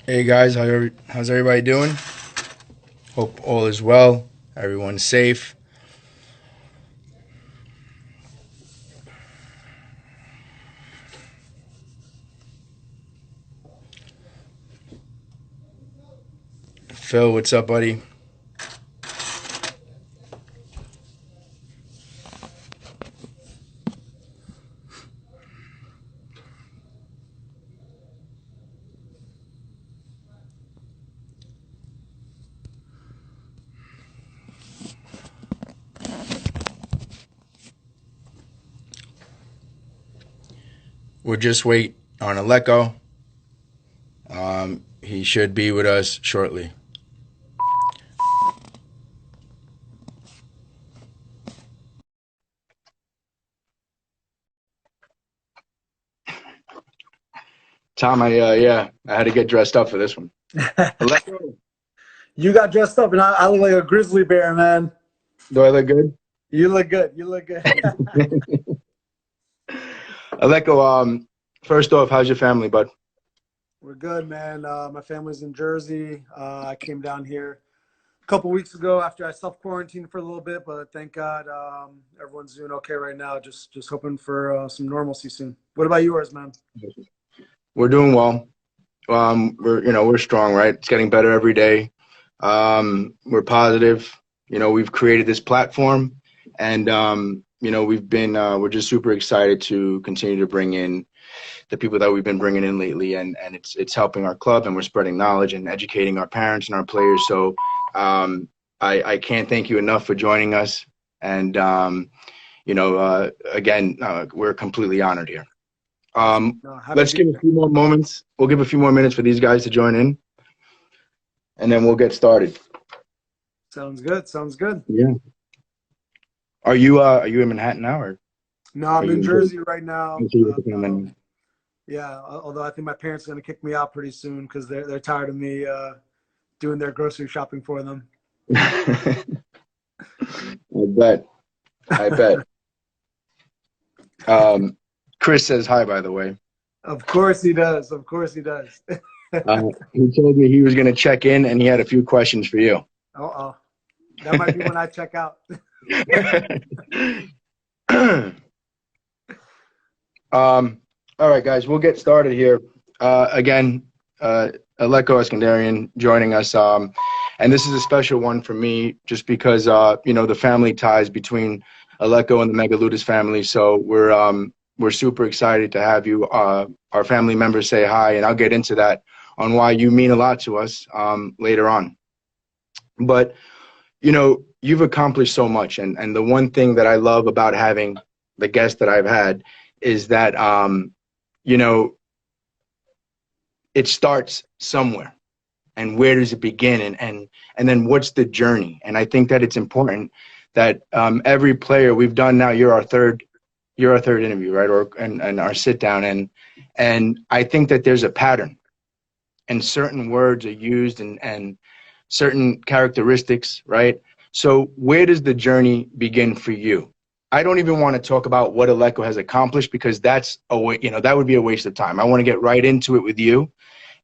Hey guys, how's everybody doing? Hope all is well. Everyone's safe. Phil, what's up, buddy? We'll just wait on Alecko. He should be with us shortly. Tom, I had to get dressed up for this one. Alecko, You got dressed up, and I look like a grizzly bear, man. do I look good? You look good. You look good. Alecko, first off, how's your family, bud? We're good, man. My family's in Jersey. I came down here a couple weeks ago after I self-quarantined for a little bit, but thank God everyone's doing okay right now. Just hoping for some normalcy soon. What about yours, man? We're doing well. We're strong, right? It's getting better every day. We're positive. We've created this platform, and we're just super excited to continue to bring in the people that we've been bringing in lately, and it's helping our club, and we're spreading knowledge and educating our parents and our players. So I can't thank you enough for joining us, and again, we're completely honored here. No, happy to Let's be give a here. few more moments. We'll give a few more minutes for these guys to join in, and then we'll get started. Sounds good. Sounds good. Yeah. Are you in Manhattan now, or No, are I'm you in in Jersey? Jersey right now. I see you with the family. Yeah, although I think my parents are gonna kick me out pretty soon because they're tired of me doing their grocery shopping for them. I bet. I bet. Um, Chris says hi, by the way. Of course he does. Of course he does. Uh, he told me he was going to check in, and he had a few questions for you. Uh-oh. That might be when I check out. All right, guys, we'll get started here. Again, Alecko Eskandarian joining us, and this is a special one for me, just because the family ties between Alecko and the Megaludis family. So we're super excited to have you, our family members, say hi, and I'll get into that on why you mean a lot to us later on. But you've accomplished so much, and the one thing that I love about having the guests that I've had is that you know, it starts somewhere, and where does it begin, and then what's the journey? And I think that it's important that every player we've done now, you're our third interview, right? And our sit down, and I think that there's a pattern, and certain words are used, and certain characteristics, right? So where does the journey begin for you? I don't even want to talk about what Alecko has accomplished, because that would be a waste of time. I want to get right into it with you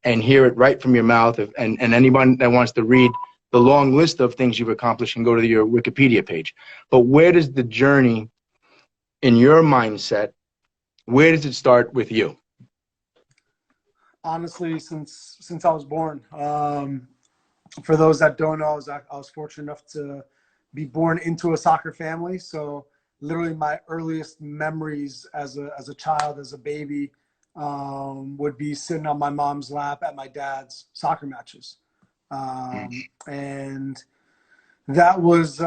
and hear it right from your mouth. And anyone that wants to read the long list of things you've accomplished can go to your Wikipedia page. But where does the journey in your mindset, where does it start with you? Honestly, since I was born. For those that don't know, I was fortunate enough to be born into a soccer family. So literally my earliest memories as a child, as a baby, would be sitting on my mom's lap at my dad's soccer matches. And that was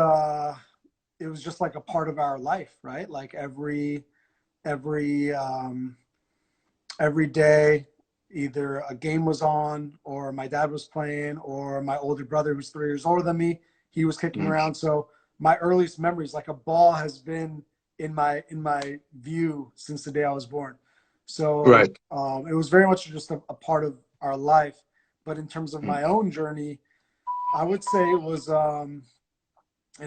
it was just like a part of our life, right? Like every every day, either a game was on, or my dad was playing, or my older brother, who's 3 years older than me, he was kicking Mm. around. So my earliest memories, like a ball, has been in my view since the day I was born. So Right. it was very much just a part of our life. But in terms of Mm. my own journey, I would say it was, and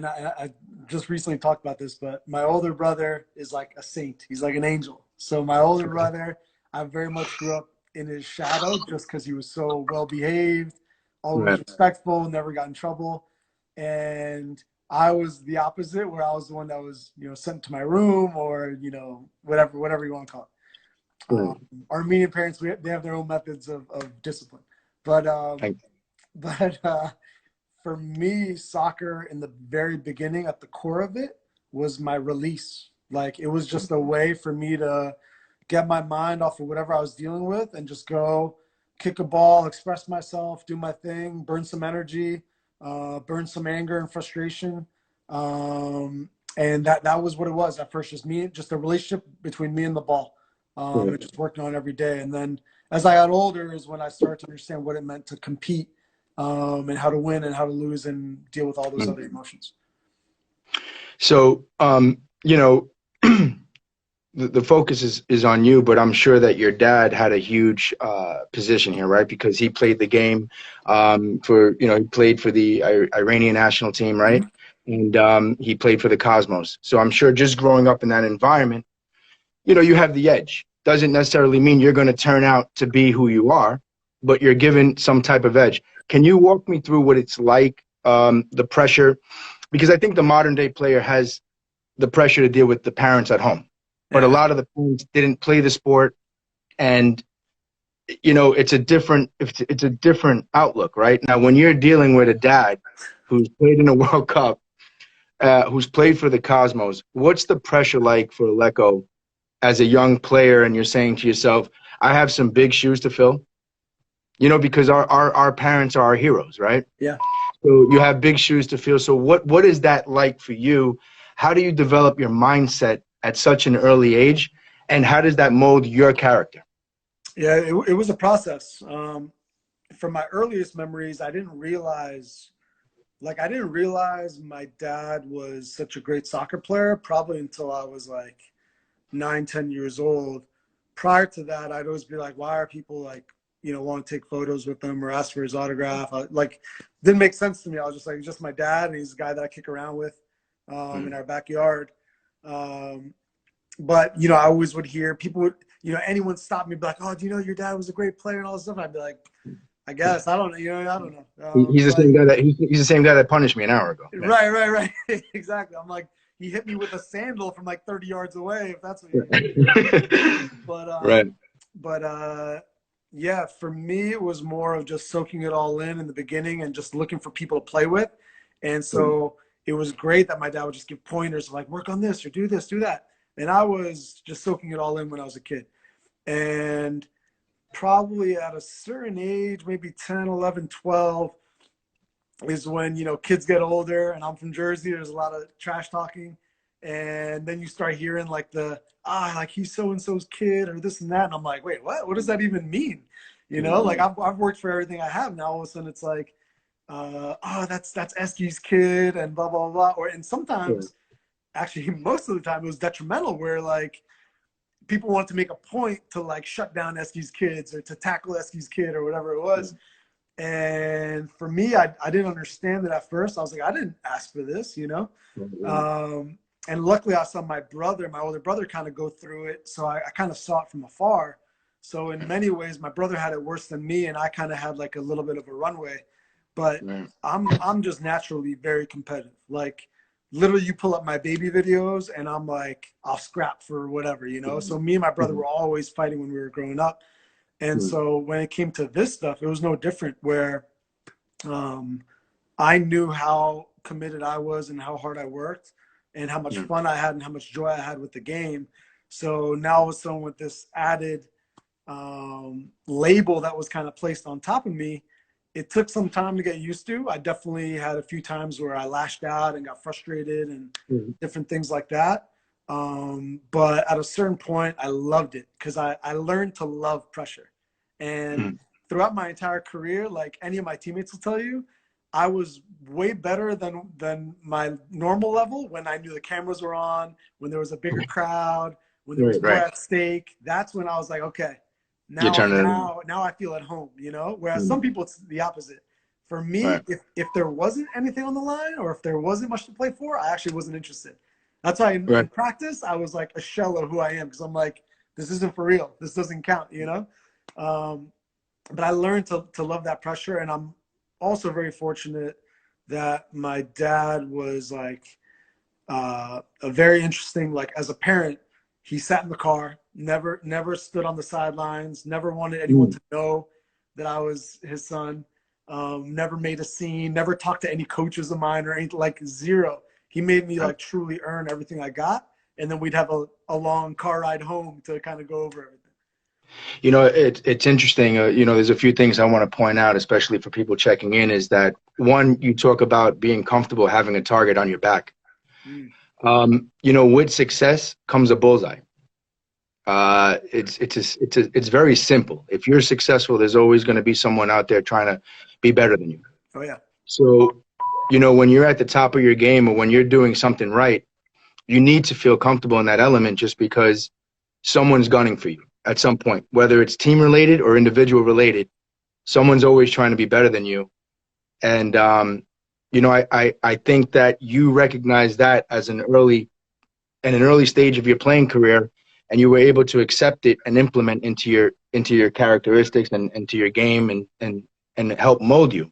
I just recently talked about this, but my older brother is like a saint. He's like an angel. So my older brother, I very much grew up in his shadow just because he was so well behaved, always Right. respectful, never got in trouble. And I was the opposite, where I was the one that was, sent to my room, or, whatever you want to call it. Right. Armenian parents, they have their own methods of discipline. But Thank but for me, soccer in the very beginning, at the core of it, was my release. Like, it was just a way for me to get my mind off of whatever I was dealing with and just go kick a ball, express myself, do my thing, burn some energy, burn some anger and frustration. And that was what it was at first, just a relationship between me and the ball. you. And just working on it every day. And then as I got older is when I started to understand what it meant to compete, and how to win and how to lose and deal with all those other emotions. So, the focus is on you, but I'm sure that your dad had a huge position here, right? Because he played the game he played for the Iranian national team, right? And he played for the Cosmos. So I'm sure just growing up in that environment, you have the edge. Doesn't necessarily mean you're going to turn out to be who you are, but you're given some type of edge. Can you walk me through what it's like, the pressure? Because I think the modern day player has the pressure to deal with the parents at home. But a lot of the parents didn't play the sport, and it's a different outlook, right? Now, when you're dealing with a dad who's played in the World Cup, who's played for the Cosmos, what's the pressure like for Alecko as a young player? And you're saying to yourself, I have some big shoes to fill, because our parents are our heroes, right? Yeah. So you have big shoes to fill. So what is that like for you? How do you develop your mindset at such an early age, and how does that mold your character? Yeah, it was a process. From my earliest memories, I didn't realize my dad was such a great soccer player, probably until I was like 9, 10 years old. Prior to that, I'd always be like, why are people like, want to take photos with him or ask for his autograph? Didn't make sense to me. I was just like, just my dad, and he's a guy that I kick around with in our backyard. But, I always would hear people would, anyone stop me, be like, oh, do you know your dad was a great player and all this stuff? I'd be like, I guess. I don't know. I don't know. He's the same guy he's the same guy that punished me an hour ago. Right. Exactly. I'm like, he hit me with a sandal from like 30 yards away, if that's what you mean. But yeah, for me, it was more of just soaking it all in the beginning and just looking for people to play with. And so it was great that my dad would just give pointers like, work on this or do this, do that. And I was just soaking it all in when I was a kid. And probably at a certain age, maybe 10, 11, 12, is when, kids get older, and I'm from Jersey. There's a lot of trash talking. And then you start hearing like like he's so-and-so's kid or this and that. And I'm like, wait, what? What does that even mean? Like I've worked for everything I have. Now all of a sudden it's like, that's Esky's kid and blah, blah, blah. And sometimes, actually most of the time, it was detrimental, where like people want to make a point to like shut down Esky's kids or to tackle Esky's kid or whatever it was. And for me, I didn't understand it at first. I was like, I didn't ask for this, and luckily I saw my older brother kind of go through it. So I kind of saw it from afar. So in many ways, my brother had it worse than me, and I kind of had like a little bit of a runway. But I'm just naturally very competitive. Like literally, you pull up my baby videos, and I'm like, I'll scrap for whatever, So me and my brother were always fighting when we were growing up. And so when it came to this stuff, it was no different, where I knew how committed I was and how hard I worked and how much fun I had and how much joy I had with the game. So now all of a sudden, with this added label that was kind of placed on top of me, it took some time to get used to. I definitely had a few times where I lashed out and got frustrated and different things like that. But at a certain point, I loved it, because I learned to love pressure. And throughout my entire career, like any of my teammates will tell you, I was way better than my normal level when I knew the cameras were on, when there was a bigger crowd, when there was more at stake. That's when I was like, okay, now I feel at home, Whereas some people, it's the opposite. For me, if there wasn't anything on the line, or if there wasn't much to play for, I actually wasn't interested. That's why in practice, I was like a shell of who I am, because I'm like, this isn't for real. This doesn't count, But I learned to love that pressure. And I'm also very fortunate that my dad was like a very interesting, like as a parent, he sat in the car, never stood on the sidelines, never wanted anyone Mm. to know that I was his son. Never made a scene, never talked to any coaches of mine or anything, like zero. He made me like truly earn everything I got. And then we'd have a long car ride home to kind of go over everything. It's interesting. There's a few things I want to point out, especially for people checking in, is that one, you talk about being comfortable having a target on your back. Mm. With success comes a bullseye. It's very simple. If you're successful, there's always going to be someone out there trying to be better than you. Oh yeah. So, when you're at the top of your game or when you're doing something right, you need to feel comfortable in that element just because someone's gunning for you at some point, whether it's team related or individual related. Someone's always trying to be better than you. And, I think that you recognize that as in an early stage of your playing career, and you were able to accept it and implement into your characteristics and into your game and help mold you.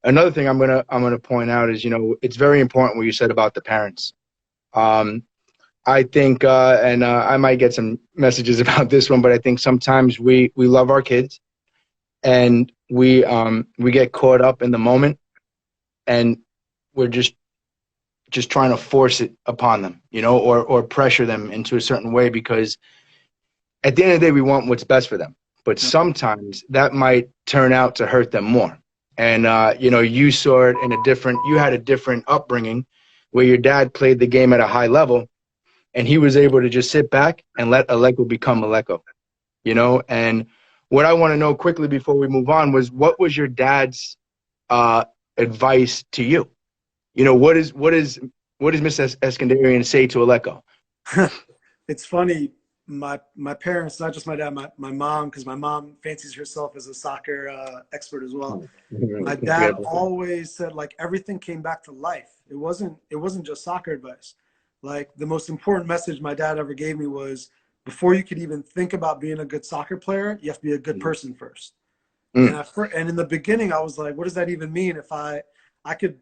Another thing I'm gonna point out is, it's very important what you said about the parents. Um, I think, and I might get some messages about this one, but I think sometimes we love our kids and we get caught up in the moment, and we're just trying to force it upon them, or pressure them into a certain way, because at the end of the day, we want what's best for them. But sometimes that might turn out to hurt them more. And, you saw it you had a different upbringing where your dad played the game at a high level and he was able to just sit back and let Alecko become Alecko. And what I want to know quickly before we move on was, what was your dad's advice to you? What does Mr. Eskandarian say to Alecko? It's funny. My parents, not just my dad, my mom, because my mom fancies herself as a soccer expert as well. Oh, My forget dad about that. always said like everything came back to life. It wasn't just soccer advice. Like the most important message my dad ever gave me was, before you could even think about being a good soccer player, you have to be a good person first. And Mm, and in the beginning, I was like, what does that even mean? If I could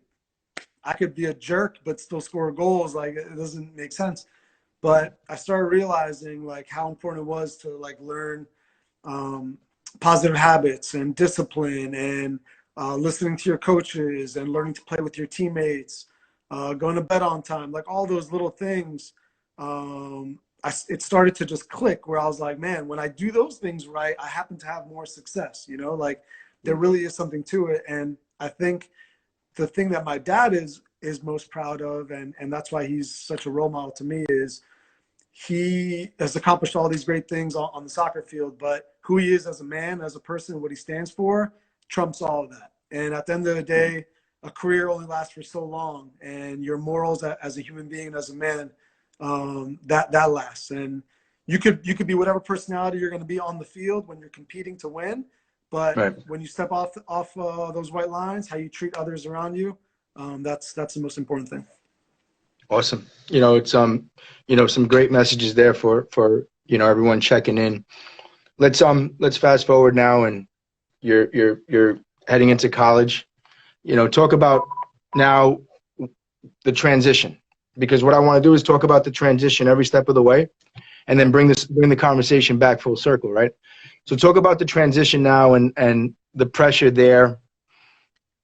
I could be a jerk but still score goals, like it doesn't make sense. But I started realizing like how important it was to like learn um, positive habits and discipline and listening to your coaches and learning to play with your teammates, going to bed on time, like all those little things. It started to just click where I was like, man, when I do those things right, I happen to have more success, like there really is something to it. And I think the thing that my dad is most proud of, and that's why he's such a role model to me, is he has accomplished all these great things on the soccer field, but who he is as a man, as a person, what he stands for, trumps all of that. And at the end of the day, a career only lasts for so long, and your morals as a human being and as a man, that lasts. And you could be whatever personality you're going to be on the field when you're competing to win, but right. when you step off those white lines, how you treat others around you, that's the most important thing. Awesome. It's some great messages there for everyone checking in. Let's fast forward now, and you're heading into college. Talk about now the transition, because what I want to do is talk about the transition every step of the way, and then bring the conversation back full circle, right? So talk about the transition now and the pressure there.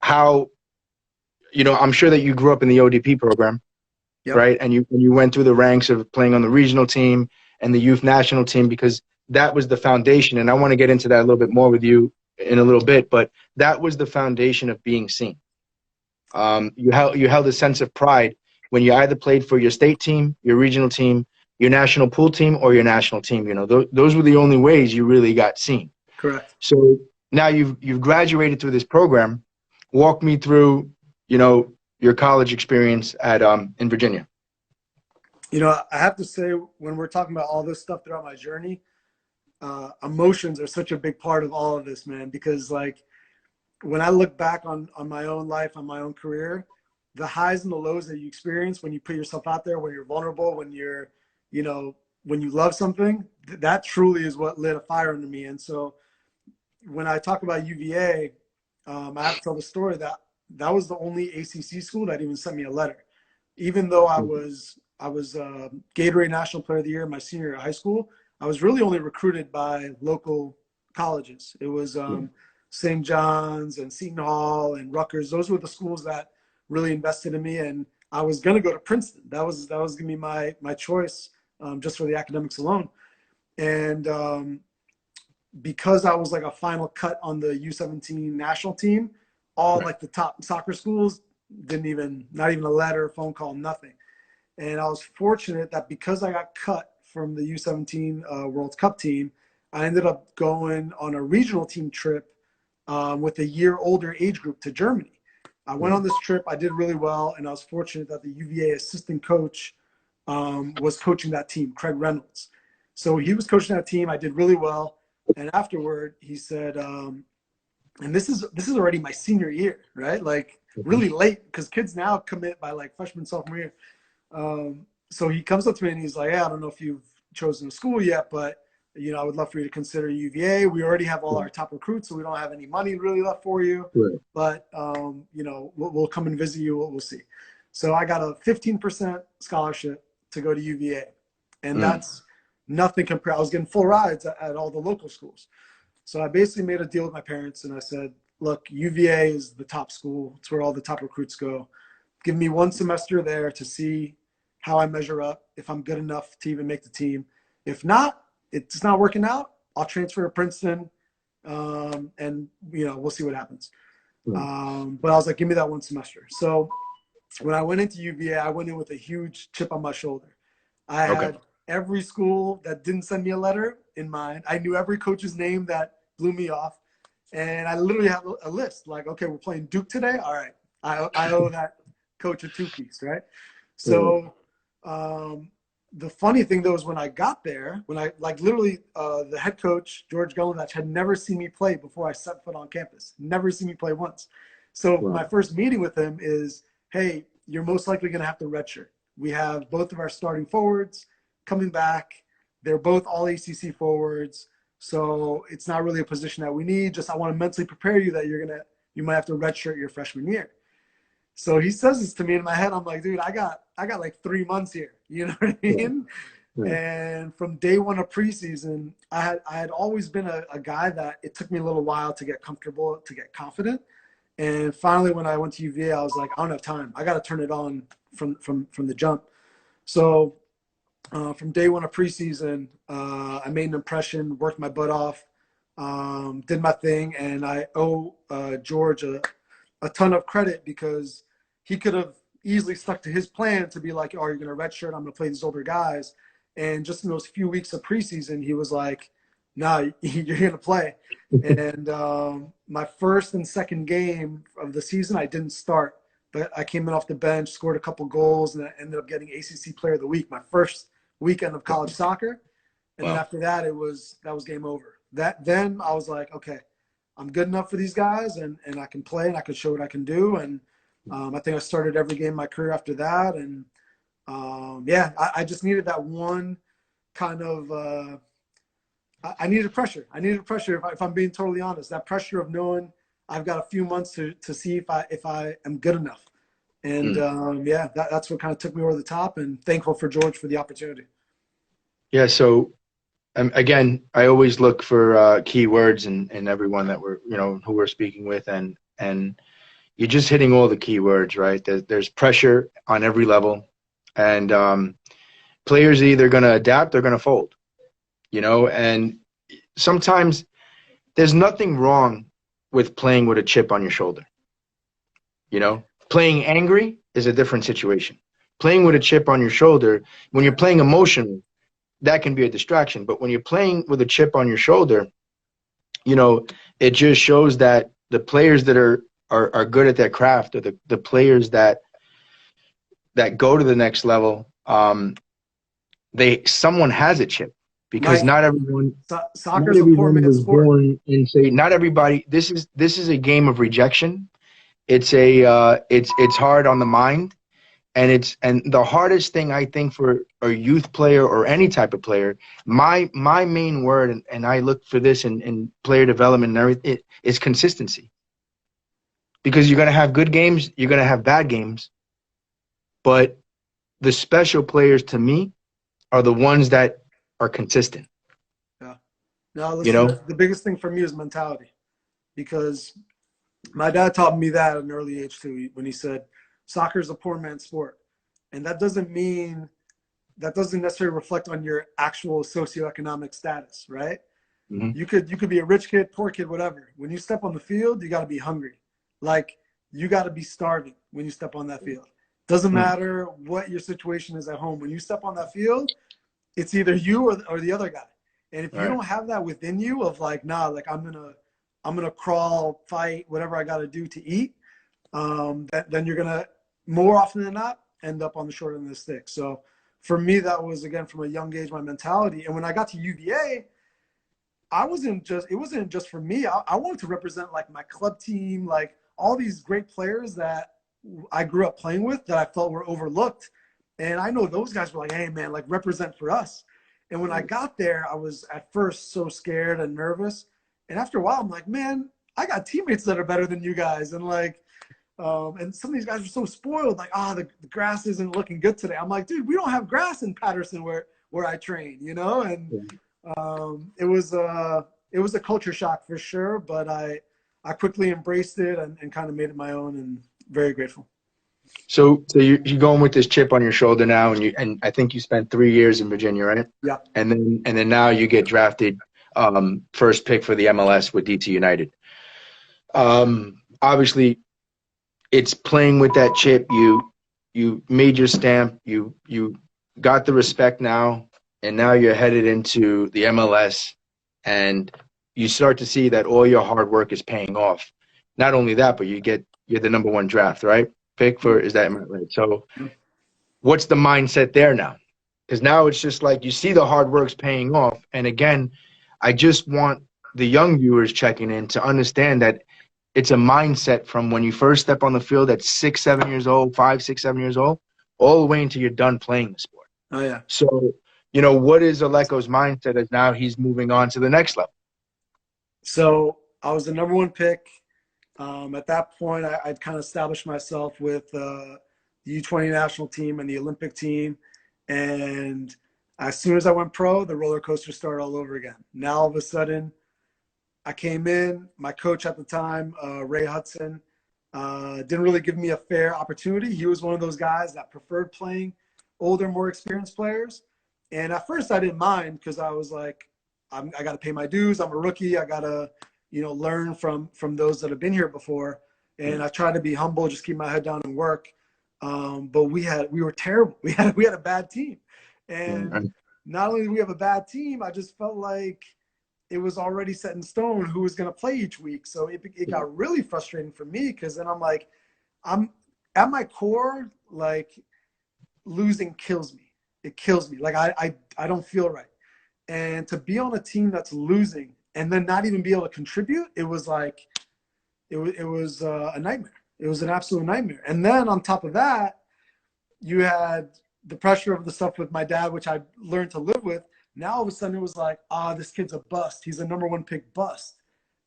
How, I'm sure that you grew up in the ODP program, Yep. right? And you went through the ranks of playing on the regional team and the youth national team, because that was the foundation. And I want to get into that a little bit more with you in a little bit, but that was the foundation of being seen. You held a sense of pride when you either played for your state team, your regional team, your national pool team, or your national team. Those were the only ways you really got seen. Correct. So now you've graduated through this program. Walk me through, your college experience at in Virginia. I have to say, when we're talking about all this stuff throughout my journey, emotions are such a big part of all of this, man, because like when I look back on my own life, on my own career, the highs and the lows that you experience when you put yourself out there, when you're vulnerable, when you're, when you love something, that truly is what lit a fire under me. And so when I talk about UVA, I have to tell the story that that was the only ACC school that even sent me a letter, even though I was Gatorade National Player of the Year my senior year of high school. I was really only recruited by local colleges. It was St. John's and Seton Hall and Rutgers. Those were the schools that really invested in me, and I was going to go to Princeton. That was going to be my choice, just for the academics alone. And because I was like a final cut on the U17 national team, all like the top soccer schools not even a letter, phone call, nothing. And I was fortunate that because I got cut from the U17 World Cup team, I ended up going on a regional team trip with a year older age group to Germany. I went on this trip. I did really well, and I was fortunate that the UVA assistant coach was coaching that team, Craig Reynolds. So he was coaching that team. I did really well, and afterward he said, and this is already my senior year, right? Like really late, because kids now commit by like freshman, sophomore year. So he comes up to me and he's like, "Hey, I don't know if you've chosen a school yet, but I would love for you to consider UVA. We already have all our top recruits, so we don't have any money really left for you. Right. But we'll come and visit you. We'll see." So I got a 15% scholarship to go to UVA, and that's nothing compared. I was getting full rides at all the local schools. So I basically made a deal with my parents, and I said, "Look, UVA is the top school. It's where all the top recruits go. Give me one semester there to see how I measure up, if I'm good enough to even make the team. If not, it's not working out, I'll transfer to Princeton, and we'll see what happens." But I was like, give me that one semester. So when I went into UVA, I went in with a huge chip on my shoulder. I had every school that didn't send me a letter in mind. I knew every coach's name that blew me off. And I literally have a list. Like, okay, we're playing Duke today. All right. I owe that coach a two-piece, right? So the funny thing, though, is when I got there, when I literally the head coach, George Gullivach, had never seen me play before I set foot on campus. Never seen me play once. So my first meeting with him is, "Hey, you're most likely going to have to redshirt. We have both of our starting forwards coming back. They're both all ACC forwards. So it's not really a position that we need. Just I want to mentally prepare you that you might have to redshirt your freshman year." So he says this to me in my head. I'm like, dude, I got like 3 months here. You know what I mean? Yeah. And from day one of preseason, I had always been a guy that it took me a little while to get comfortable, to get confident. And finally, when I went to UVA, I was like, I don't have time. I got to turn it on from the jump. So from day one of preseason, I made an impression, worked my butt off, did my thing, and I owe George a ton of credit, because he could have easily stuck to his plan to be like, "Oh, you're going to redshirt. I'm going to play these older guys." And just in those few weeks of preseason, he was like, "No, you're going to play." And my first and second game of the season, I didn't start, but I came in off the bench, scored a couple goals, and I ended up getting ACC Player of the Week my first weekend of college soccer. And then after that, that was game over. Then I was like, okay, I'm good enough for these guys, and I can play, and I can show what I can do. And I think I started every game of my career after that. And I just needed that one kind of I needed pressure. If I'm being totally honest, that pressure of knowing I've got a few months to see if I am good enough. And that's what kind of took me over the top, and thankful for George for the opportunity. Yeah. So again, I always look for key words in everyone that who we're speaking with, and you're just hitting all the key words, right? There's pressure on every level, and players are either going to adapt or going to fold, and sometimes there's nothing wrong with playing with a chip on your shoulder. Playing angry is a different situation. Playing with a chip on your shoulder, when you're playing emotionally, that can be a distraction. But when you're playing with a chip on your shoulder, it just shows that the players that are good at their craft, or the players that go to the next level, someone has a chip, because not everyone soccer's a poor man's sport. Born and say, not everybody. This is a game of rejection. It's it's hard on the mind, and the hardest thing I think for a youth player or any type of player, my main word, and I look for this in player development and everything, is consistency. Because you're gonna have good games, you're gonna have bad games, but the special players to me are the ones that are consistent. Yeah. Now, You listen, know? the biggest thing for me is mentality, because my dad taught me that at an early age too, when he said, soccer is a poor man's sport. And that doesn't mean, that doesn't necessarily reflect on your actual socioeconomic status, right? Mm-hmm. You could be a rich kid, poor kid, whatever. When you step on the field, you got to be hungry. Like, you got to be starving when you step on that field. Doesn't matter what your situation is at home. When you step on that field, it's either you or the other guy. And if you Right. don't have that within you of like, nah, like I'm gonna crawl, fight, whatever I got to do to eat, then you're gonna more often than not end up on the short end of the stick. So for me, that was again from a young age my mentality. And when I got to UVA, it wasn't just for me. I wanted to represent like my club team, like all these great players that I grew up playing with that I felt were overlooked. And I know those guys were like, hey man, like represent for us. And when I got there, I was at first so scared and nervous. And after a while, I'm like, man, I got teammates that are better than you guys. And like, and some of these guys are so spoiled, like, the grass isn't looking good today. I'm like, dude, we don't have grass in Patterson where I train, you know? And it was a culture shock for sure, but I quickly embraced it and kind of made it my own, and very grateful. So you're going with this chip on your shoulder now, and I think you spent 3 years in Virginia, right? Yeah. And then now you get drafted, first pick for the MLS with DC United. Obviously, it's playing with that chip. You made your stamp. You got the respect now, and now you're headed into the MLS, and you start to see that all your hard work is paying off. Not only that, but you're the number one draft, right? Pick for, is that right? So what's the mindset there now? Because now it's just like you see the hard work's paying off. And again, I just want the young viewers checking in to understand that it's a mindset from when you first step on the field at 6, 7 years old, 5, 6, 7 years old, all the way until you're done playing the sport. Oh yeah. So, what is Alecko's mindset as now he's moving on to the next level? So I was the number one pick. At that point, I'd kind of established myself with the U20 national team and the Olympic team. And as soon as I went pro, the roller coaster started all over again. Now, all of a sudden, I came in. My coach at the time, Ray Hudson, didn't really give me a fair opportunity. He was one of those guys that preferred playing older, more experienced players. And at first, I didn't mind because I was like, I got to pay my dues. I'm a rookie. I got to learn from those that have been here before. And I tried to be humble, just keep my head down and work. But we were terrible. We had a bad team. And not only did we have a bad team, I just felt like it was already set in stone who was going to play each week. So it got really frustrating for me, because then I'm like, I'm at my core, like, losing kills me. It kills me. Like I don't feel right. And to be on a team that's losing and then not even be able to contribute, it was like, it was a nightmare. It was an absolute nightmare. And then on top of that, you had the pressure of the stuff with my dad, which I learned to live with. Now all of a sudden it was like, this kid's a bust. He's a number one pick bust.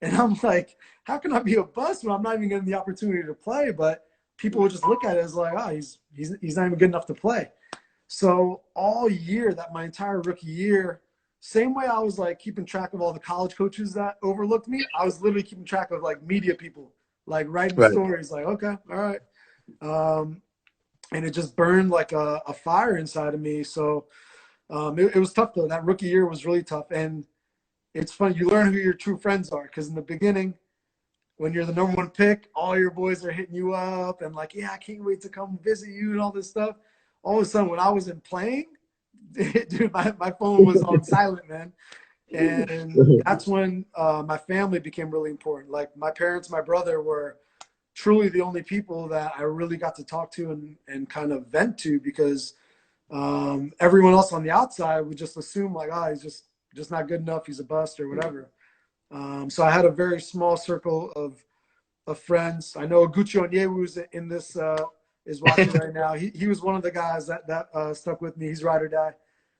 And I'm like, how can I be a bust when I'm not even getting the opportunity to play? But people would just look at it as like, he's not even good enough to play. So all year, that my entire rookie year, same way I was like keeping track of all the college coaches that overlooked me, I was literally keeping track of like media people, like writing stories, like, okay, all right. And it just burned like a fire inside of me. So it was tough though. That rookie year was really tough. And it's funny, you learn who your true friends are, because in the beginning, when you're the number one pick, all your boys are hitting you up and like, yeah, I can't wait to come visit you and all this stuff. All of a sudden, when I wasn't playing, dude, my phone was on silent, man. And that's when my family became really important. Like my parents, my brother were truly the only people that I really got to talk to and kind of vent to, because everyone else on the outside would just assume like, he's just not good enough. He's a bust or whatever. So I had a very small circle of friends. I know Gucci Onyewu is is watching right now. He was one of the guys that stuck with me. He's ride or die.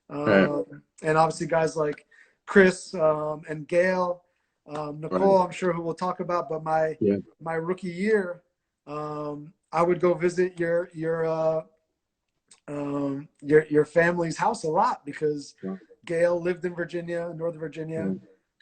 Right. And obviously guys like Chris and Gail, Right. Nicole, I'm sure who we'll talk about. But Yeah. my rookie year, I would go visit your family's house a lot because Yeah. Gail lived in Virginia, Northern Virginia. Yeah.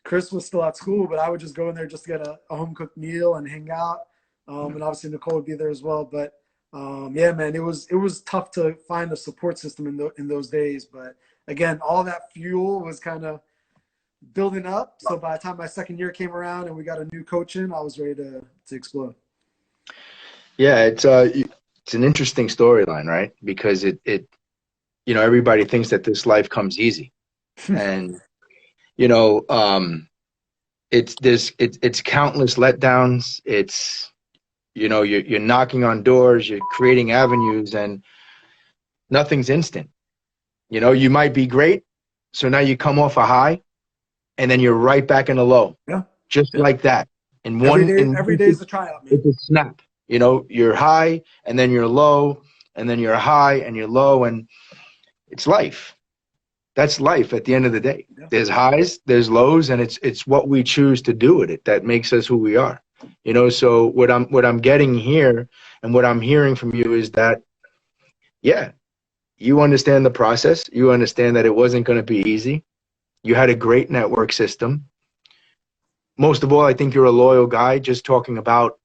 Chris was still at school, but I would just go in there just to get a home cooked meal and hang out. And obviously Nicole would be there as well. But yeah, man, it was tough to find a support system in those days. But again, all that fuel was kind of building up. So by the time my second year came around and we got a new coach in, I was ready to explode. Yeah, it's an interesting storyline, right? Because everybody thinks that this life comes easy, and you know, it's countless letdowns. It's you're knocking on doors, you're creating avenues, and nothing's instant. You might be great, so now you come off a high, and then you're right back in a low, Yeah, just like that. In every day is a tryout, man. it's a snap. You're high, and then you're low, and then you're high, and you're low, and it's life. That's life at the end of the day. Yeah. There's highs, there's lows, and it's what we choose to do with it that makes us who we are. So what I'm getting here and what I'm hearing from you is that, yeah, you understand the process. You understand that it wasn't going to be easy. You had a great network system. Most of all, I think you're a loyal guy, just talking about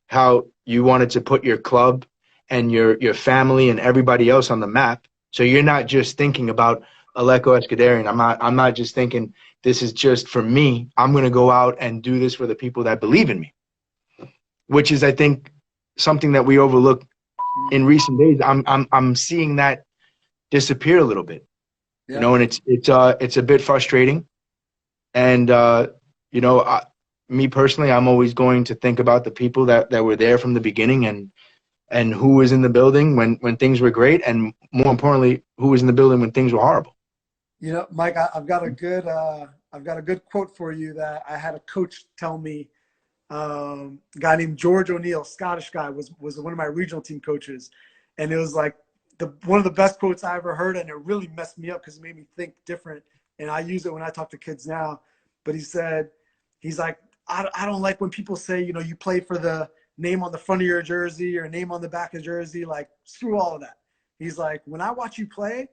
how you wanted to put your club and your family and everybody else on the map. So you're not just thinking about Alecko Eskandarian. I'm not just thinking this is just for me. I'm going to go out and do this for the people that believe in me, which is, I think, something that we overlook in recent days. I'm seeing that disappear a little bit, Yeah. and it's a bit frustrating. And me personally, I'm always going to think about the people that were there from the beginning and who was in the building when things were great, and more importantly, who was in the building when things were horrible. Mike, I've got a good quote for you that I had a coach tell me. A guy named George O'Neill, Scottish guy, was one of my regional team coaches, and it was like one of the best quotes I ever heard, and it really messed me up because it made me think different. And I use it when I talk to kids now. But he's like, I don't like when people say, you play for the name on the front of your jersey or name on the back of jersey. Like, screw all of that. He's like, when I watch you play,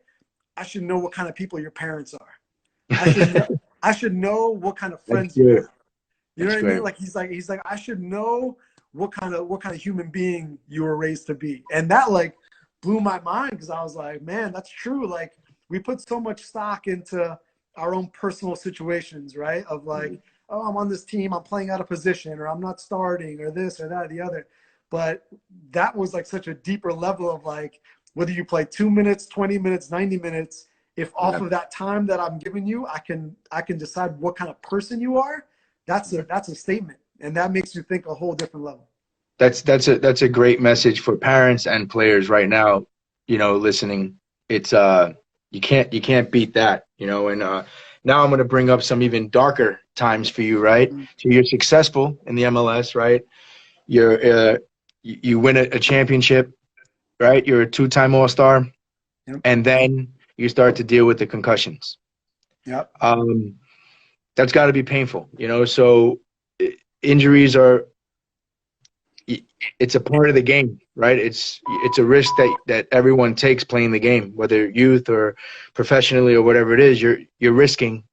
I should know what kind of people your parents are. I should know what kind of friends you have. You know what I mean? Like he's like I should know what kind of human being you were raised to be. And that like blew my mind because I was like, man, that's true. Like we put so much stock into our own personal situations, right? Of like, oh, I'm on this team, I'm playing out of position, or I'm not starting, or this or that or the other. But that was like such a deeper level of like whether you play 2 minutes, 20 minutes, 90 minutes, if off of that time that I'm giving you, I can decide what kind of person you are. That's a statement, and that makes you think a whole different level. That's a great message for parents and players right now. Listening, it's you can't beat that. And now I'm going to bring up some even darker times for you, right? So you're successful in the MLS, right? You win a championship, right? You're a 2-time All-Star, and then you start to deal with the concussions. Yep. That's got to be painful, so injuries it's a part of the game, right? It's a risk that everyone takes playing the game, whether youth or professionally or whatever it is, you're risking,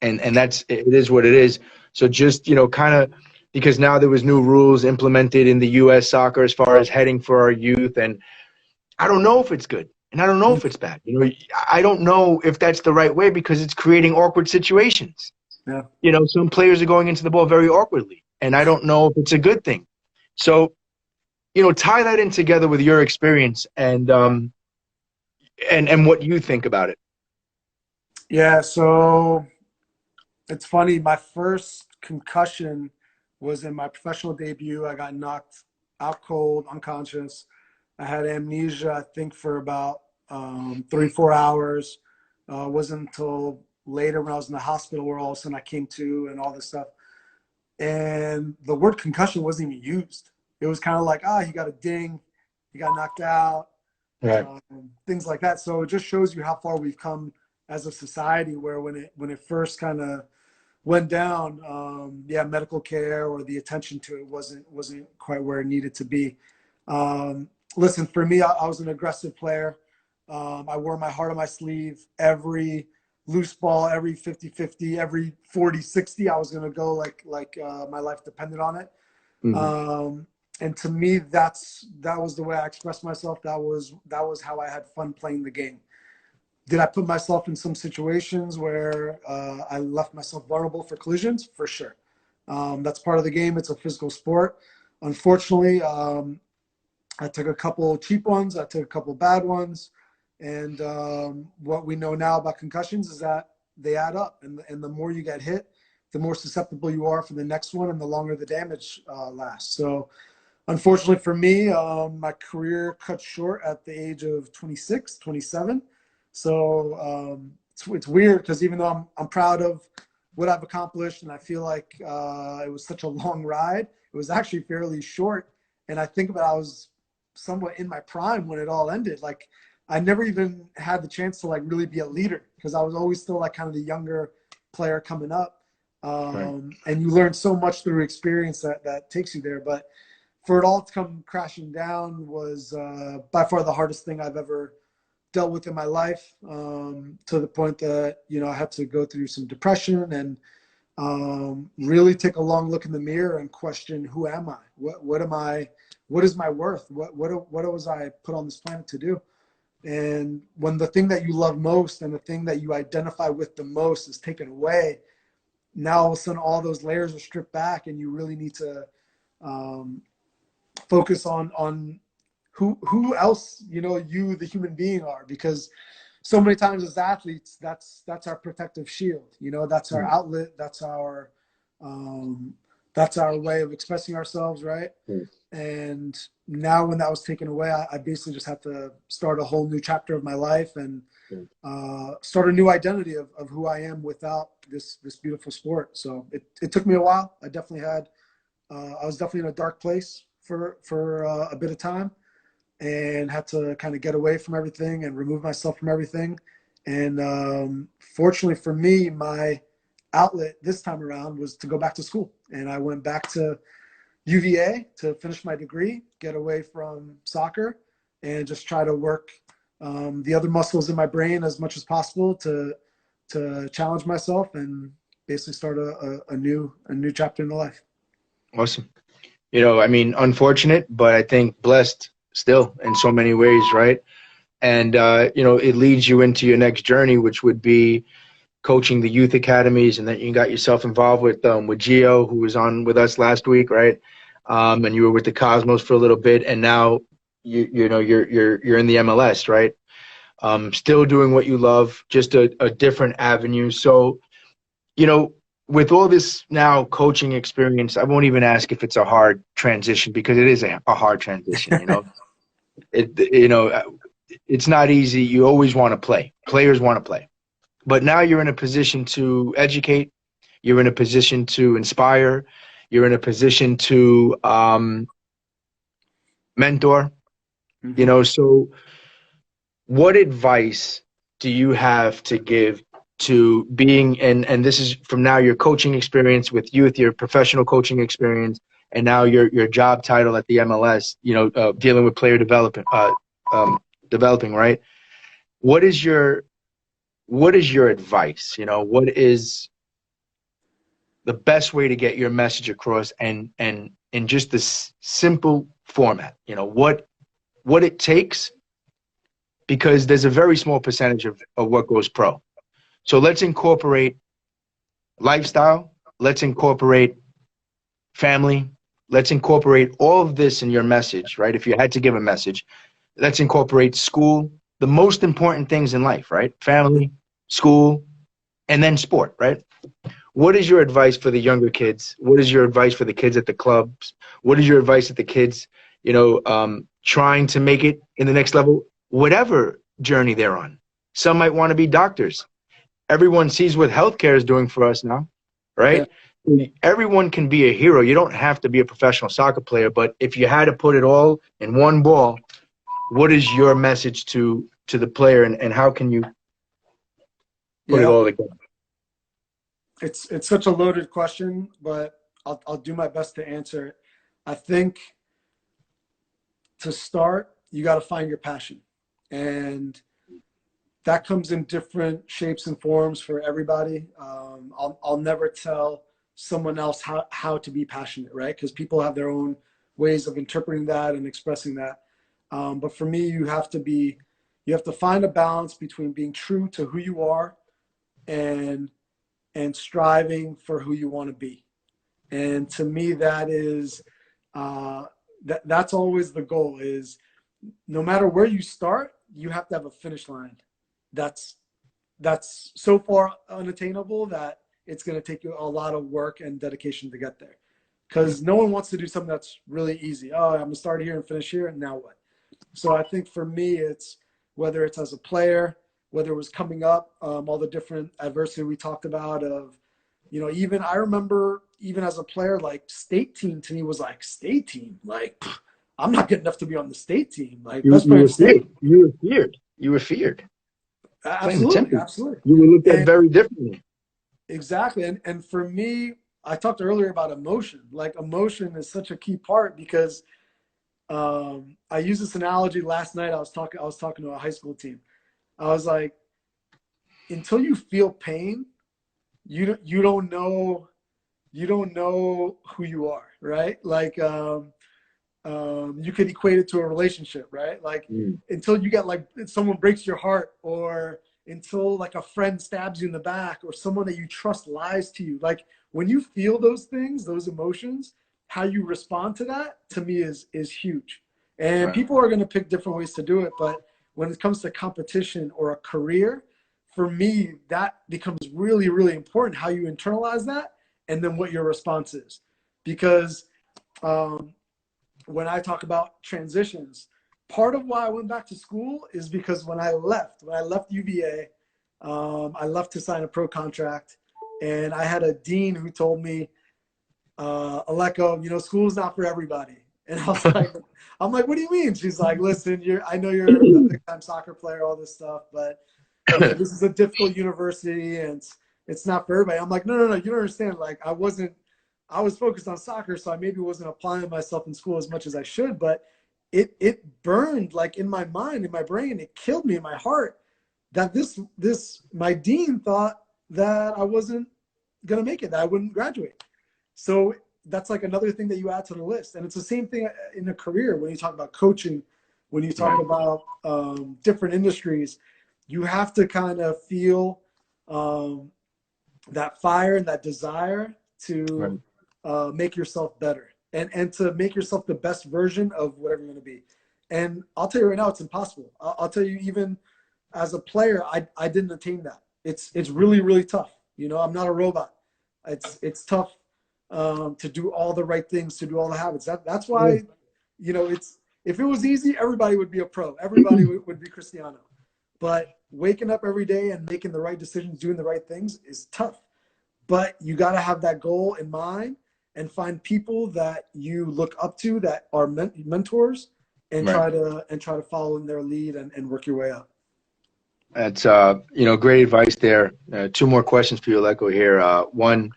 and it is what it is. So just, kind of, because now there was new rules implemented in the US soccer as far as heading for our youth, and I don't know if it's good. And I don't know if it's bad. I don't know if that's the right way because it's creating awkward situations. Yeah. Some players are going into the ball very awkwardly, and I don't know if it's a good thing. So, tie that in together with your experience and what you think about it. Yeah. So it's funny. My first concussion was in my professional debut. I got knocked out cold, unconscious. I had amnesia, I think, for about 3-4 hours. It wasn't until later when I was in the hospital where all of a sudden I came to and all this stuff. And the word concussion wasn't even used. It was kind of like, you got a ding, he got knocked out, Right. things like that. So it just shows you how far we've come as a society, where when it first kind of went down, yeah, medical care or the attention to it wasn't quite where it needed to be. Listen, for me, I was an aggressive player. I wore my heart on my sleeve. Every loose ball, every 50-50, every 40-60, I was going to go like my life depended on it. And to me, that was the way I expressed myself. That was how I had fun playing the game. Did I put myself in some situations where I left myself vulnerable for collisions? For sure. That's part of the game. It's a physical sport. Unfortunately, I took a couple cheap ones. I took a couple bad ones. And what we know now about concussions is that they add up. And the more you get hit, the more susceptible you are for the next one and the longer the damage lasts. So unfortunately for me, my career cut short at the age of 26, 27. So it's weird because even though I'm proud of what I've accomplished and I feel like it was such a long ride, it was actually fairly short. And I think about I was somewhat in my prime when it all ended. Like I never even had the chance to like really be a leader because I was always still like kind of the younger player coming up. And you learn so much through experience that takes you there. But for it all to come crashing down was by far the hardest thing I've ever dealt with in my life, to the point that, you know, I had to go through some depression and really take a long look in the mirror and question, who am I? What am I? What is my worth? What was I put on this planet to do? And when the thing that you love most and the thing that you identify with the most is taken away, now all of a sudden all those layers are stripped back and you really need to focus on who else, you know, you, the human being, are. Because so many times as athletes, that's our protective shield, you know, that's our outlet, that's our way of expressing ourselves, right? And now when that was taken away, I basically just had to start a whole new chapter of my life and start a new identity of who I am without this beautiful sport. So it took me a while. I definitely had I was definitely in a dark place for a bit of time, and had to kind of get away from everything and remove myself from everything. And fortunately for me, my outlet this time around was to go back to school. And I went back to UVA to finish my degree, get away from soccer, and just try to work the other muscles in my brain as much as possible to challenge myself and basically start a new chapter in the life. Awesome. You know, I mean, unfortunate, but I think blessed still in so many ways, right? And, you know, it leads you into your next journey, which would be coaching the youth academies. And then you got yourself involved with Gio, who was on with us last week, right? And you were with the Cosmos for a little bit, and now you know you're in the MLS, right? Still doing what you love, just a different avenue. So, you know, with all this now coaching experience, I won't even ask if it's a hard transition, because it is a hard transition. You know, it's not easy. You always want to play. Players want to play, but now you're in a position to educate. You're in a position to inspire. You're in a position to mentor. You know, so what advice do you have to give to being, and this is from now your coaching experience with youth, your professional coaching experience, and now your job title at the MLS, you know, dealing with player development, developing, right? What is your advice? You know, what is the best way to get your message across, and in just this simple format, you know, what it takes, because there's a very small percentage of what goes pro. So let's incorporate lifestyle, let's incorporate family, let's incorporate all of this in your message, right? If you had to give a message, let's incorporate school, the most important things in life, right? Family, school, and then sport, right? What is your advice for the younger kids? What is your advice for the kids at the clubs? What is your advice at the kids, you know, trying to make it in the next level, whatever journey they're on? Some might want to be doctors. Everyone sees what healthcare is doing for us now, right? Yeah. Everyone can be a hero. You don't have to be a professional soccer player, but if you had to put it all in one ball, what is your message to the player, and how can you put it Yeah, all together? it's such a loaded question, but I'll do my best to answer it. I think to start, you got to find your passion, and that comes in different shapes and forms for everybody. I'll never tell someone else how to be passionate, right? Because people have their own ways of interpreting that and expressing that. But for me, you have to find a balance between being true to who you are and striving for who you want to be. And to me, that is that's always the goal. Is no matter where you start, you have to have a finish line. That's that's so far unattainable that it's going to take you a lot of work and dedication to get there. Because no one wants to do something that's really easy. Oh, I'm gonna start here and finish here, and now what? So I think for me, it's whether it's as a player, whether it was coming up, all the different adversity we talked about of, even I remember even as a player, like state team to me was like state team. Like, I'm not good enough to be on the state team. Like, best You player in were the feared. state. You were feared. You were feared. Plain and Absolutely, simple. absolutely. You were looked at And very differently. exactly. And for me, I talked earlier about emotion. Like emotion is such a key part because I used this analogy last night. I was talking to a high school team. I was like, until you feel pain, you don't know who you are, right? Like you could equate it to a relationship, right? Like Mm. until you get like someone breaks your heart, or until like a friend stabs you in the back, or someone that you trust lies to you. Like when you feel those things, those emotions, how you respond to that to me is huge. And Right. people are going to pick different ways to do it, but when it comes to competition or a career, for me that becomes really, really important, how you internalize that and then what your response is. Because um, when I talk about transitions, part of why I went back to school is because when I left UVA, I left to sign a pro contract, and I had a dean who told me, Alecko, school's not for everybody. And I was like, I'm like, what do you mean? She's like, listen, I know you're a big time soccer player, all this stuff, but this is a difficult university and it's not for everybody. I'm like, no, you don't understand. Like I was focused on soccer, so I maybe wasn't applying myself in school as much as I should, but it burned like in my mind, in my brain, it killed me in my heart that this my dean thought that I wasn't gonna make it, that I wouldn't graduate. So that's like another thing that you add to the list. And it's the same thing in a career when you talk about coaching, when you talk Right. about different industries, you have to kind of feel um, that fire and that desire to Right. make yourself better and to make yourself the best version of whatever you're going to be. And I'll tell you right now, it's impossible. I'll tell you, even as a player, I didn't attain that. It's really, really tough. I'm not a robot. It's tough to do all the right things, to do all the habits. That's Yeah. why, it's if it was easy, everybody would be a pro. Everybody would be Cristiano. But waking up every day and making the right decisions, doing the right things is tough. But you got to have that goal in mind and find people that you look up to that are mentors and Right. try to follow in their lead and work your way up. That's great advice there. Two more questions for you, Alecko, here. One,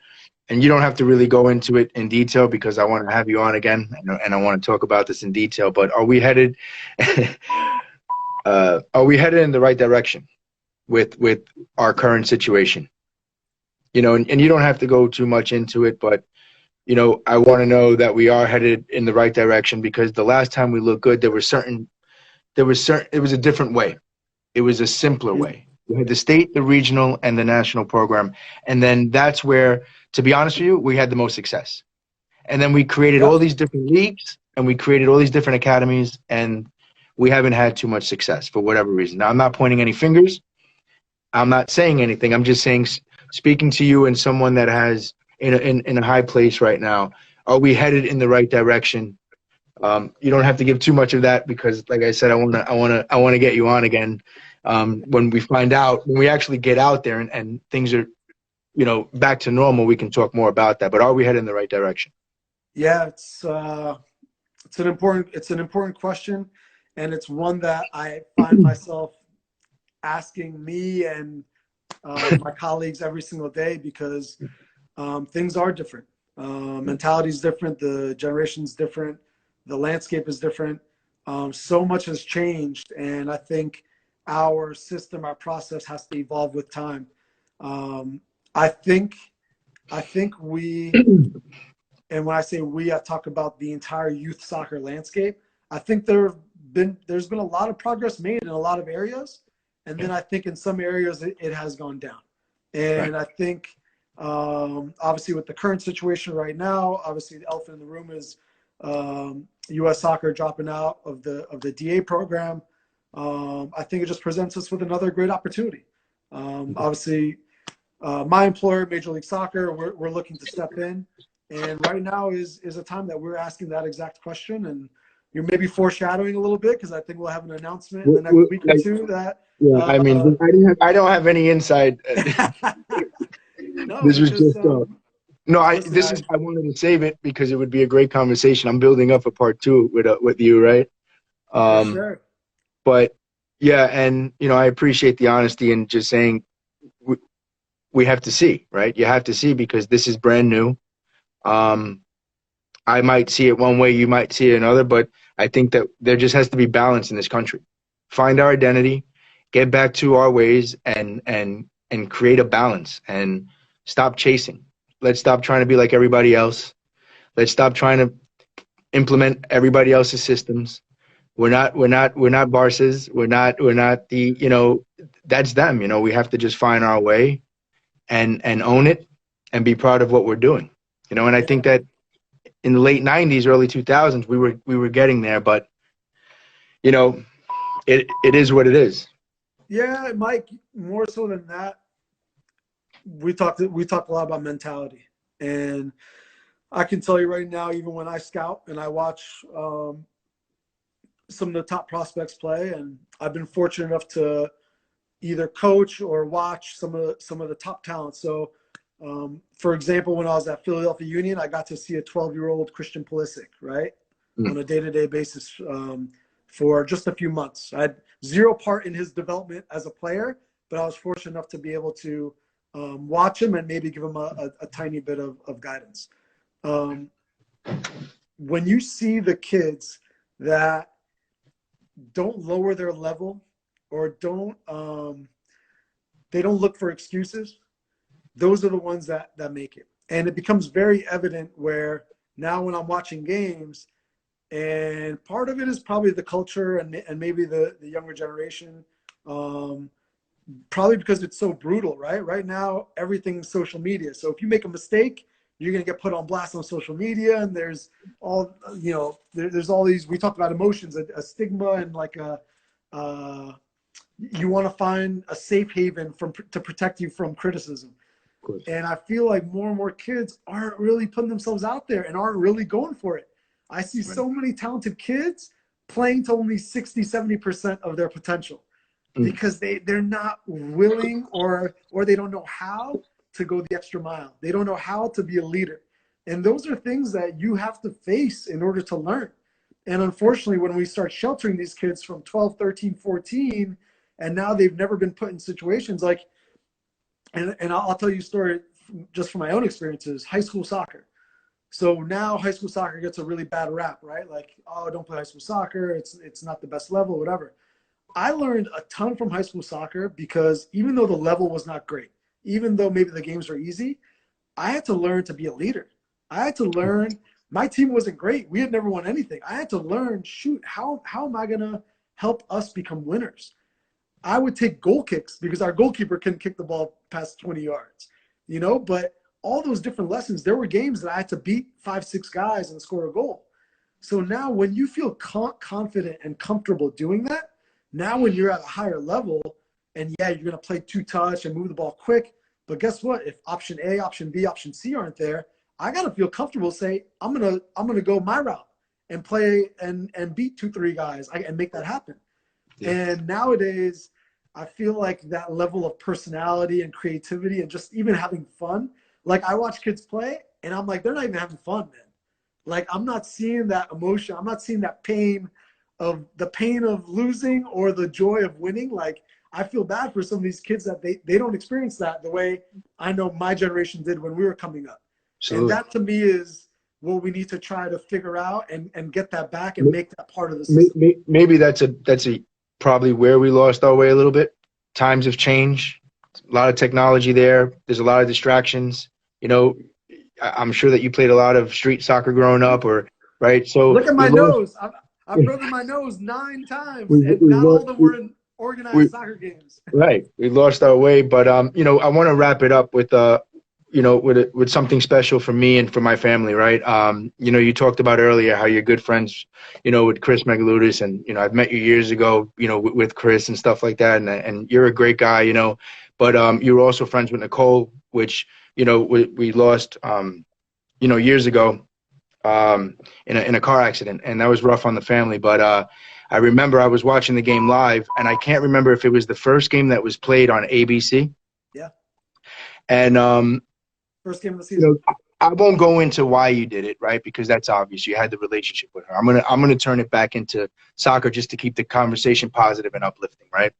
and you don't have to really go into it in detail because I want to have you on again, and I want to talk about this in detail. But are we headed? Are we headed in the right direction with our current situation? And you don't have to go too much into it, but I want to know that we are headed in the right direction because the last time we looked good, it was a different way. It was a simpler way. We had the state, the regional, and the national program. And then that's where, to be honest with you, we had the most success. And then we created Yep. all these different leagues and we created all these different academies, and we haven't had too much success for whatever reason. Now, I'm not pointing any fingers. I'm not saying anything. I'm just saying, speaking to you and someone that has in a high place right now, are we headed in the right direction? You don't have to give too much of that because, like I said, I want to get you on again when we actually get out there and things are, back to normal. We can talk more about that. But are we headed in the right direction? Yeah, it's an important question, and it's one that I find myself asking me and my colleagues every single day, because things are different. Mentality is different. The generation's different. The landscape is different. So much has changed, and I think our system, our process has to evolve with time. I think we, and when I say we, I talk about the entire youth soccer landscape. I think there's been a lot of progress made in a lot of areas, and then I think in some areas it has gone down. Right. And I think obviously with the current situation right now, obviously the elephant in the room is U.S. soccer dropping out of the DA program. I think it just presents us with another great opportunity. Obviously, my employer, Major League Soccer, we're looking to step in, and right now is a time that we're asking that exact question, and you're maybe foreshadowing a little bit, because I think we'll have an announcement in the next week or two that. Yeah, I mean, I don't have any insight. No, This was because just no. listen, I wanted to save it because it would be a great conversation. I'm building up a part two with you, right? yes, Um, sir. but yeah, and I appreciate the honesty and just saying we have to see, right? You have to see because this is brand new. Um, I might see it one way, you might see it another, but I think that there just has to be balance in this country. Find our identity, get back to our ways, and create a balance and stop chasing. Let's stop trying to be like everybody else. Let's stop trying to implement everybody else's systems. We're not Barces. We're not that's them. We have to just find our way and own it and be proud of what we're doing. And I Yeah. think that in the late 90s, early 2000s, we were getting there, but you know, it is what it is. Yeah, Mike, more so than that, we talked a lot about mentality. And I can tell you right now, even when I scout and I watch some of the top prospects play, and I've been fortunate enough to either coach or watch some of the top talent. So, for example, when I was at Philadelphia Union, I got to see a 12-year-old Christian Pulisic, right, on Mm. a day-to-day basis for just a few months. I had zero part in his development as a player, but I was fortunate enough to be able to watch him and maybe give him a tiny bit of guidance. Um, when you see the kids that don't lower their level or they don't look for excuses, those are the ones that make it. And it becomes very evident where now when I'm watching games, and part of it is probably the culture and maybe the younger generation, probably because it's so brutal, right? Right now, everything's social media. So if you make a mistake, you're going to get put on blast on social media. And there's all, there's all these, we talked about emotions, a stigma and like you want to find a safe haven to protect you from criticism. Of course. And I feel like more and more kids aren't really putting themselves out there and aren't really going for it. I see so many talented kids playing to only 60, 70% of their potential because they're not willing or they don't know how to go the extra mile. They don't know how to be a leader. And those are things that you have to face in order to learn. And unfortunately, when we start sheltering these kids from 12, 13, 14, and now they've never been put in situations like, and I'll tell you a story just from my own experiences, high school soccer. So now high school soccer gets a really bad rap, right? Like, oh, don't play high school soccer. It's not the best level, whatever. I learned a ton from high school soccer because even though the level was not great, even though maybe the games were easy, I had to learn to be a leader. I had to learn. My team wasn't great. We had never won anything. I had to learn, shoot, how am I going to help us become winners? I would take goal kicks because our goalkeeper couldn't kick the ball past 20 yards, but all those different lessons, there were games that I had to beat 5, 6 guys and score a goal. So now when you feel confident and comfortable doing that, now when you're at a higher level and yeah, you're going to play two touch and move the ball quick. But guess what? If option A, option B, option C aren't there, I got to feel comfortable say, I'm going to go my route and play and beat 2, 3 guys and make that happen. Yeah. And nowadays, I feel like that level of personality and creativity and just even having fun. Like I watch kids play and I'm like, they're not even having fun, man. Like I'm not seeing that emotion. I'm not seeing that pain. of the pain of losing or the joy of winning. Like, I feel bad for some of these kids that they don't experience that the way I know my generation did when we were coming up. Absolutely. And that to me is what we need to try to figure out and get that back and make that part of the system. Maybe that's a probably where we lost our way a little bit. Times have changed. A lot of technology there. There's a lot of distractions. You know, I'm sure that you played a lot of street soccer growing up, or right. So look at my nose. I've broken my nose 9 times, and we not all lost, of them were in organized soccer games. right. We lost our way, but you know, I want to wrap it up with you know, with something special for me and for my family, right? You know, you talked about earlier how you're good friends, you know, with Chris Megaludis, and you know, I've met you years ago, you know, with Chris and stuff like that, and you're a great guy, you know, but you were also friends with Nicole, which you know we lost, you know, years ago, in a car accident, and that was rough on the family, but. I remember I was watching the game live, and I can't remember if it was the first game that was played on ABC. Yeah. And first game of the season. you know, I won't go into why you did it, right? Because that's obvious. You had the relationship with her. I'm gonna turn it back into soccer just to keep the conversation positive and uplifting, right?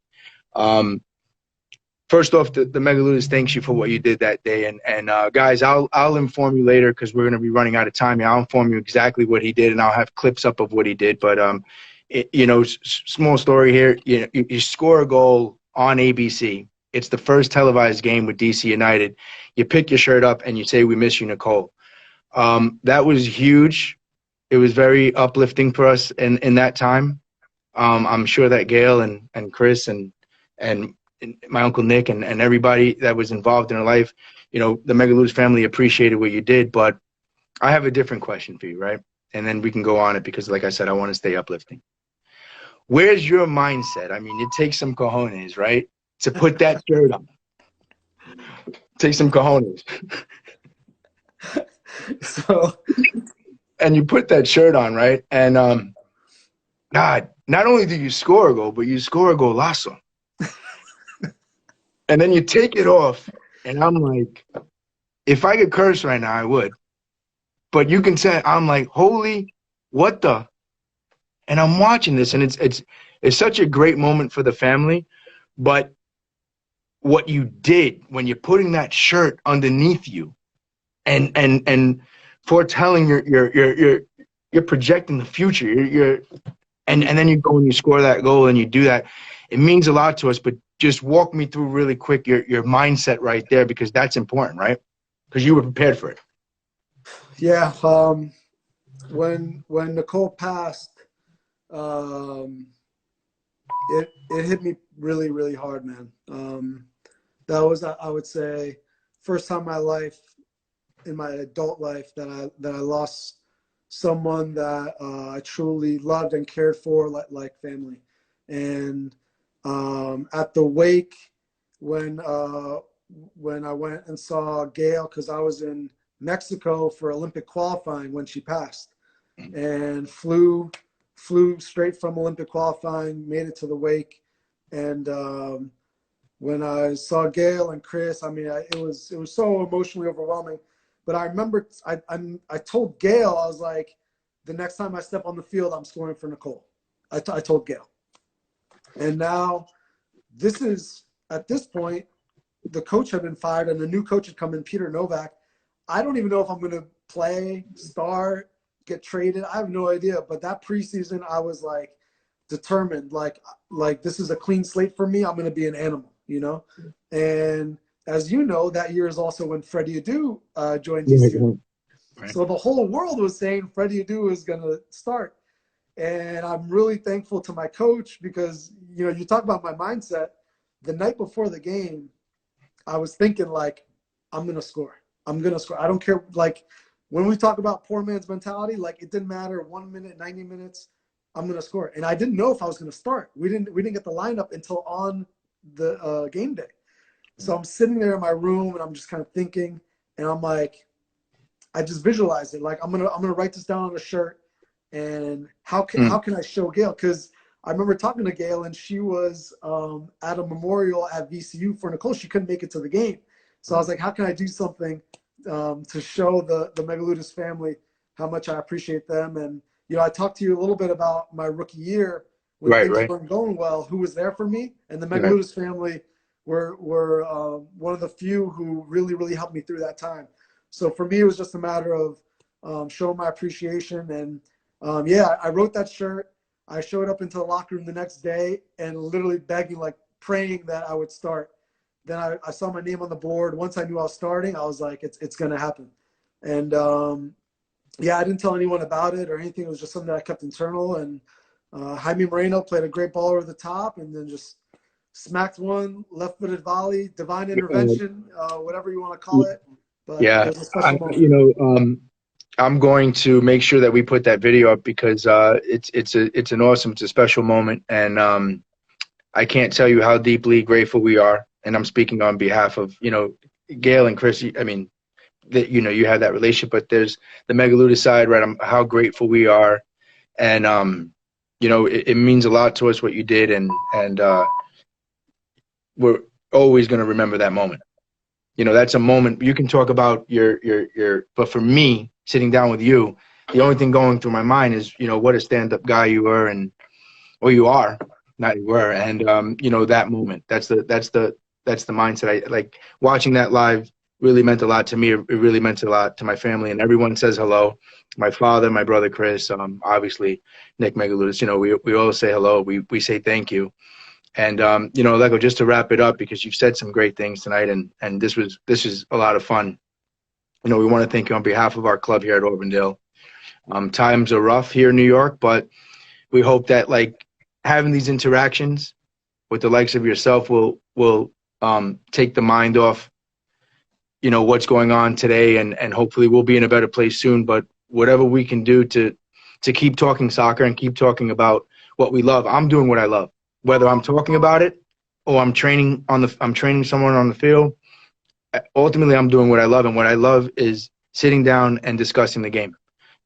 First off, the Megaludis thanks you for what you did that day, and guys, I'll inform you later because we're gonna be running out of time. I'll inform you exactly what he did, and I'll have clips up of what he did. But you know, small story here. You know, you score a goal on ABC. It's the first televised game with DC United. You pick your shirt up and you say, "We miss you, Nicole." That was huge. It was very uplifting for us in that time. I'm sure that Gail and Chris and my uncle Nick and everybody that was involved in her life, you know, the Megaludis family appreciated what you did. But I have a different question for you, right? And then we can go on it because, like I said, I want to stay uplifting. Where's your mindset? I mean, it takes some cojones, right? To put that shirt on. Take some cojones. So, and you put that shirt on, right? And God, not only do you score a goal, but you score a golazo. And then you take it off, and I'm like, if I could curse right now, I would. But you can say, I'm like, holy, what the? And I'm watching this, and it's such a great moment for the family. But what you did when you're putting that shirt underneath you, and foretelling you're projecting the future. And then you go and you score that goal and you do that. It means a lot to us. But just walk me through really quick your mindset right there, because that's important, right? Because you were prepared for it. Yeah. When Nicole passed, it hit me really, really hard, man. That was, I would say, first time in my adult life that I lost someone that I truly loved and cared for like family. And at the wake, when I went and saw Gail, because I was in Mexico for Olympic qualifying when she passed, and flew straight from Olympic qualifying, made it to the wake, and when I saw Gail and Chris, I mean, it was so emotionally overwhelming. But I remember I told Gail, I was like, the next time I step on the field, I'm scoring for Nicole. I told Gail. And now this is, at this point, the coach had been fired and the new coach had come in, Peter Novak. I don't even know if I'm going to play, start, get traded. I have no idea. But that preseason, I was like determined, like this is a clean slate for me. I'm going to be an animal, you know? And as you know, that year is also when Freddie Adu joined DC. Right. So the whole world was saying Freddie Adu is going to start. And I'm really thankful to my coach because, you know, you talk about my mindset. The night before the game, I was thinking, like, I'm going to score. I'm going to score. I don't care. Like, when we talk about poor man's mentality, like, it didn't matter 1 minute, 90 minutes, I'm going to score. And I didn't know if I was going to start. We didn't get the lineup until on the game day. So I'm sitting there in my room and I'm just kind of thinking, and I'm like, I just visualized it. Like, I'm gonna write this down on a shirt, and how can I show Gail? Because I remember talking to Gail, and she was at a memorial at VCU for Nicole. She couldn't make it to the game, so I was like, how can I do something to show the Megaludis family how much I appreciate them? And I talked to you a little bit about my rookie year when Right, things right, weren't going well, who was there for me. And the right. Megaludis family were one of the few who really, really helped me through that time. So for me, it was just a matter of showing my appreciation. And yeah, I wrote that shirt. I showed up into the locker room the next day and literally begging, like praying that I would start. Then I saw my name on the board. Once I knew I was starting, I was like, it's going to happen. And yeah, I didn't tell anyone about it or anything. It was just something that I kept internal. And Jaime Moreno played a great ball over the top and then just smacked one left-footed volley, divine intervention, whatever you want to call it. But it Yeah, was a special moment. I'm going to make sure that we put that video up because it's a special moment, and I can't tell you how deeply grateful we are. And I'm speaking on behalf of Gail and Chris. I mean, that you have that relationship, but there's the Megaludis side, right? How grateful we are, and it means a lot to us what you did, and we're always going to remember that moment. That's a moment you can talk about but for me, sitting down with you, the only thing going through my mind is, what a stand-up guy you were or you are, not you were. And, that moment, that's the mindset. I like watching that live really meant a lot to me. It really meant a lot to my family, and everyone says hello. My father, my brother, Chris, obviously Nick Megaludis, we all say hello. We say thank you. And Alecko, just to wrap it up, because you've said some great things tonight, and this is a lot of fun. We want to thank you on behalf of our club here at Auburndale. Times are rough here in New York, but we hope that like having these interactions with the likes of yourself will take the mind off, what's going on today, and hopefully we'll be in a better place soon. But whatever we can do to keep talking soccer and keep talking about what we love, I'm doing what I love. Whether I'm talking about it or I'm training someone on the field, ultimately I'm doing what I love, and what I love is sitting down and discussing the game.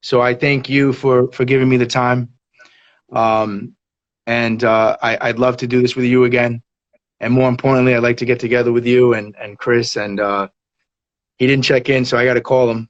So I thank you for giving me the time, and I'd love to do this with you again. And more importantly, I'd like to get together with you and Chris. And he didn't check in, so I got to call him.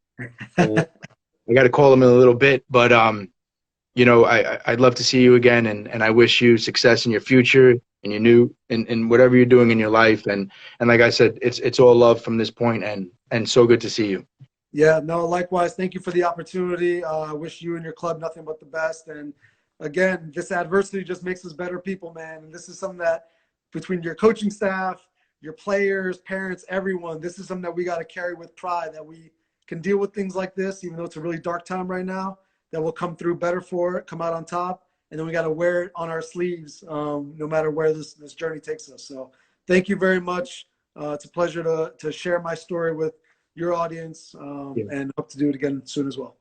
I got to call him in a little bit, but I'd love to see you again, and I wish you success in your future and in whatever you're doing in your life. And like I said, it's all love from this point, and so good to see you. Yeah, no, likewise. Thank you for the opportunity. I wish you and your club nothing but the best. And again, this adversity just makes us better people, man. And this is something that between your coaching staff, your players, parents, everyone, this is something that we got to carry with pride, that we can deal with things like this, even though it's a really dark time right now, that we'll come through better for it, come out on top. And then we got to wear it on our sleeves, no matter where this journey takes us. So thank you very much. It's a pleasure to share my story with your audience, and hope to do it again soon as well.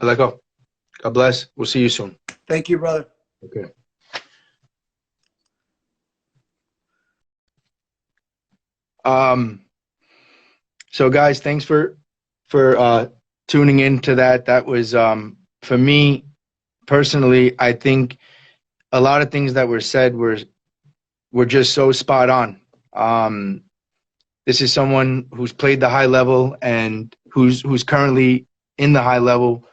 Alecko, God bless. We'll see you soon. Thank you, brother. Okay. So guys, thanks for tuning in to that. That was for me personally, I think a lot of things that were said were just so spot on. This is someone who's played the high level and who's currently in the high level,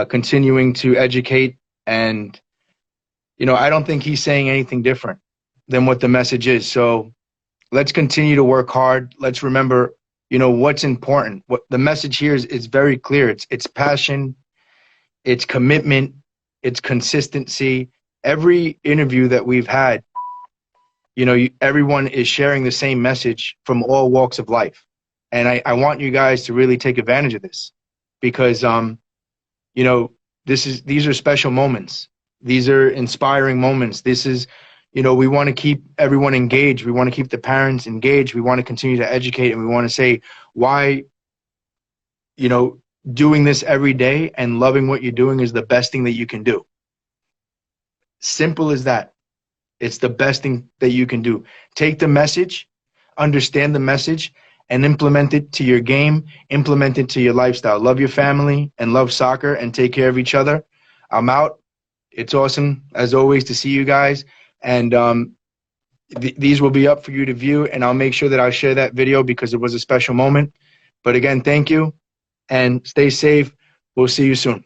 continuing to educate. And I don't think he's saying anything different than what the message is. So let's continue to work hard. Let's remember, what's important. What the message here is very clear. It's passion, it's commitment, it's consistency. Every interview that we've had, everyone is sharing the same message from all walks of life. And I want you guys to really take advantage of this, because, these are special moments. These are inspiring moments. This is, we want to keep everyone engaged. We want to keep the parents engaged. We want to continue to educate, and we want to say why, doing this every day and loving what you're doing is the best thing that you can do. Simple as that. It's the best thing that you can do. Take the message, understand the message, and implement it to your game, implement it to your lifestyle. Love your family and love soccer and take care of each other. I'm out. It's awesome, as always, to see you guys. And these will be up for you to view, and I'll make sure that I share that video because it was a special moment. But again, thank you, and stay safe. We'll see you soon.